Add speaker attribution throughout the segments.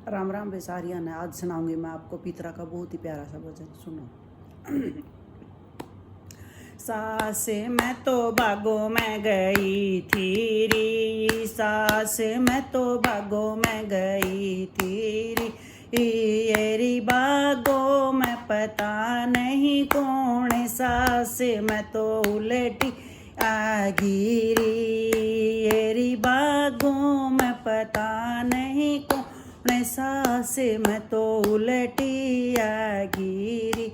Speaker 1: राम राम बेसारिया ने। आज सुनाऊंगी मैं आपको पितरा का बहुत ही प्यारा सा भजन। सुनो। सास मैं तो बागों में गई थी री, सास मैं तो बागों में गई थी री, येरी बागों में पता नहीं कौन, सास मैं तो उलटी आ गिरी, येरी बागों में पता नहीं कौन, सास मैं तो उलटी आ गिरी,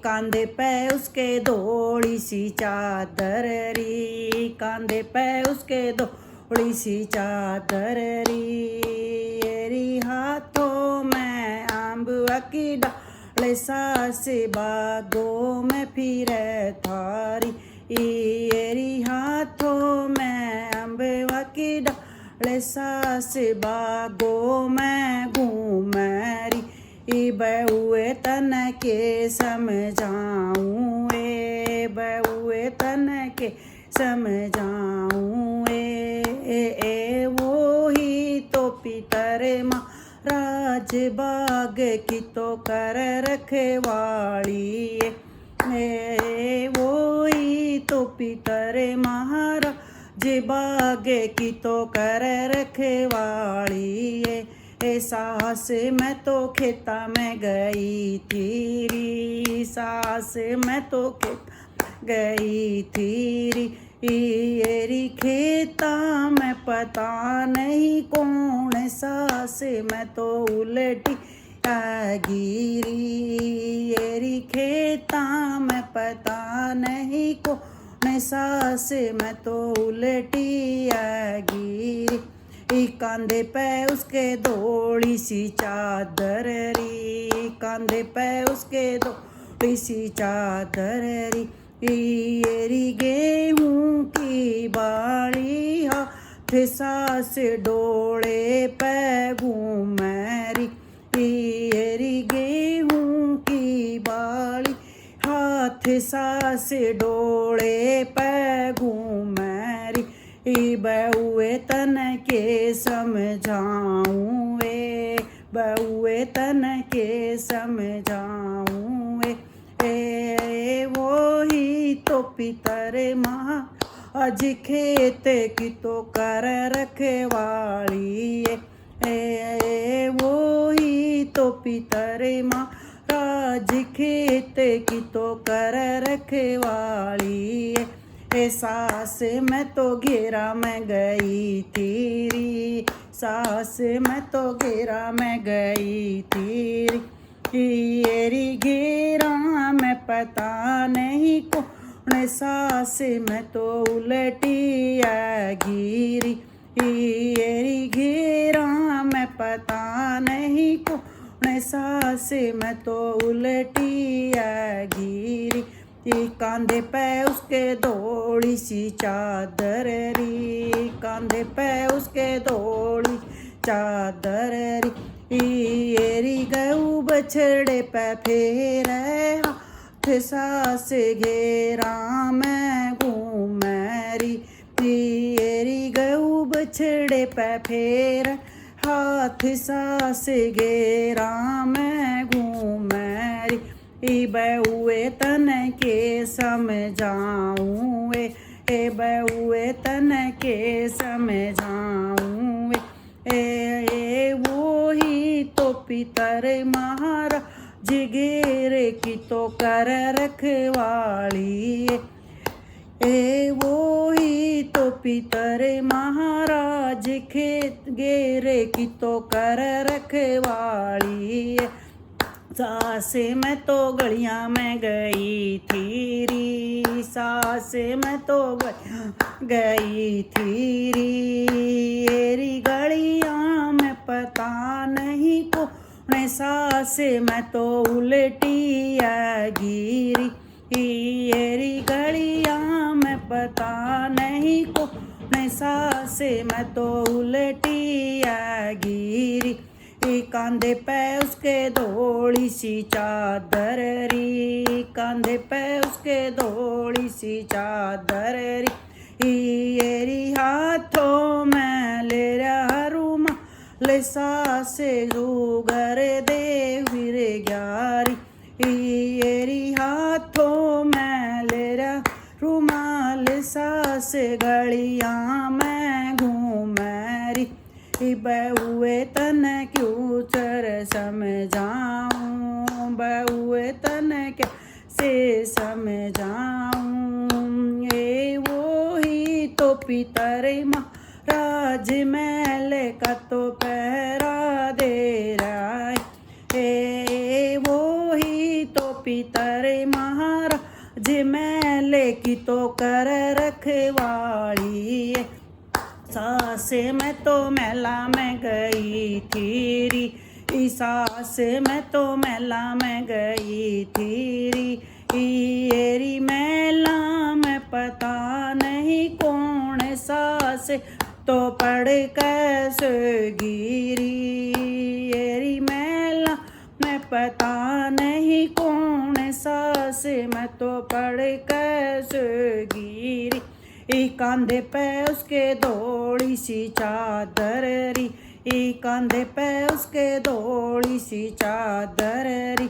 Speaker 1: कांधे पे उसके धोड़ी सी चादर री, कांधे पे उसके धोड़ी सी चादर री, हाथों में आंबुआ की डाल, सास बागों में फिरे थारी, येरी हाथों में आंबुआ की डाल, सास बागों में घूमरी, बहुए तन के समझाऊँ बहुए तन के समझाऊँ वो ही तो पितर महाराज बाग की तो कर रखवाली, वो ही तो पितर महाराज बाग की तो कर रखवाली, सास मैं तो खेता में गई थी री, सास मैं तो खेता गई थी री, येरी खेता में पता नहीं कौन, सास मैं तो उलटी आ गिरी, येरी खेता में पता नहीं कौन, सास मैं तो उलटी आ गिरी, कांधे पे उसके धोड़ी सी चादर री, कांधे पे उसके धोड़ी सी चादर री, येरी गेहूं की बाड़ी हाथ, सास डोले पे घूमरी, येरी गेहूं की बाड़ी हाथ, सास डोले पे घूमरी, बहुए तन के समझाऊँ बहुए तन के समझाऊँ वो ही तो पितर महाराज खेत की तो कर रखवाली, वो ही तो पितर महाराज खेत की तो कर रखवाली, सास मैं तो घेरा में गई थी री, सास मैं तो घेरा में गई थी री, येरी घेरा में पता नहीं कौन, सास मैं तो उलटी आ गिरी, येरी घेरा में पता नहीं कौन, सास मैं तो उलटी आ गिरी, कांधे पे उसके धोड़ी सी चादर री, कांधे पे उसके धोड़ी चादर री, येरी गऊ बछड़े पे फेरे हाथ, सास घेरा में घूमरी, येरी गऊ बछड़े पे फेर हाथ, सास घेरा में घूमरी, बहुए तन के समझाऊँ बहुए तन के समझाऊँ वो ही तो पितर महाराज घेरे की तो कर रखवाली, वो ही तो पितर महाराज खेत घेरे की तो कर रखवाली, सास मैं तो गलियां में गई थी री, सास मैं तो गई थी री, येरी गलियां में पता नहीं कौन, सास मैं तो उलटी आ गिरी, येरी गलियां में पता नहीं कौन, सास मैं तो उलटी आ गिरी, कांधे पे उसके धोड़ी सी चादर री, कांधे पे उसके धोड़ी सी चादर री, येरी हाथों में ले रहा रूमाल, ले सासे रूगर दे फिर ग्यारी येरी हाथों में ले रहा रुमाल सास गलियां में घूमरी बहुए तन क्यों चर समझाऊं बहुए तन क्या से समझाऊं ये वो ही तो पितर महाराज मैल का तो पहरा दे रहा है वो ही तो पितर महाराज मैल की तो कर रखवाली है सासे मैं तो मेला में गई थी री सास मैं तो मेला में गई थी री येरी मेला में पता नहीं कौन सास तो पड़ कैसे गिरी येरी मेला में पता नहीं कौन सास मैं तो पड़ कैसे गिरी कांधे पे उसके धोड़ी सी चादर री कांधे पे उसके धोड़ी सी चादर री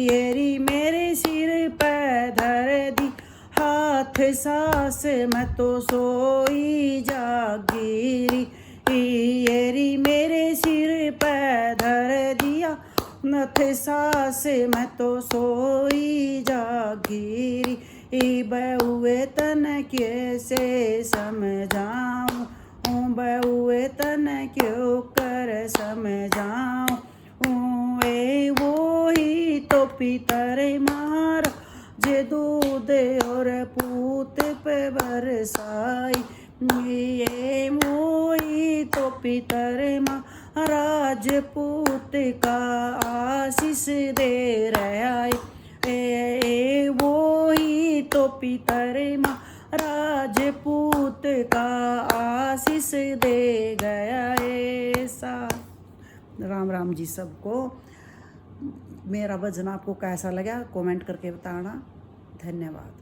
Speaker 1: येरी मेरे सिर पे धर दी हाथ सास मैं तो सोई जागी येरी मेरे सिर पे धर दिया नथ सास मैं तो सोई जागी बहुए तन कैसे समझाऊं बहुए तन क्यों कर समझाऊं ए वो ही तो पितर मार जे दूध और पूत पे बरसाई ये वो ही तो पितर महाराज पूत का आशीष दे रहा है वो ही तो पितर राजपूत का आशीष दे गया ऐसा। राम राम जी सबको। मेरा भजन आपको कैसा लगा कमेंट करके बताना। धन्यवाद।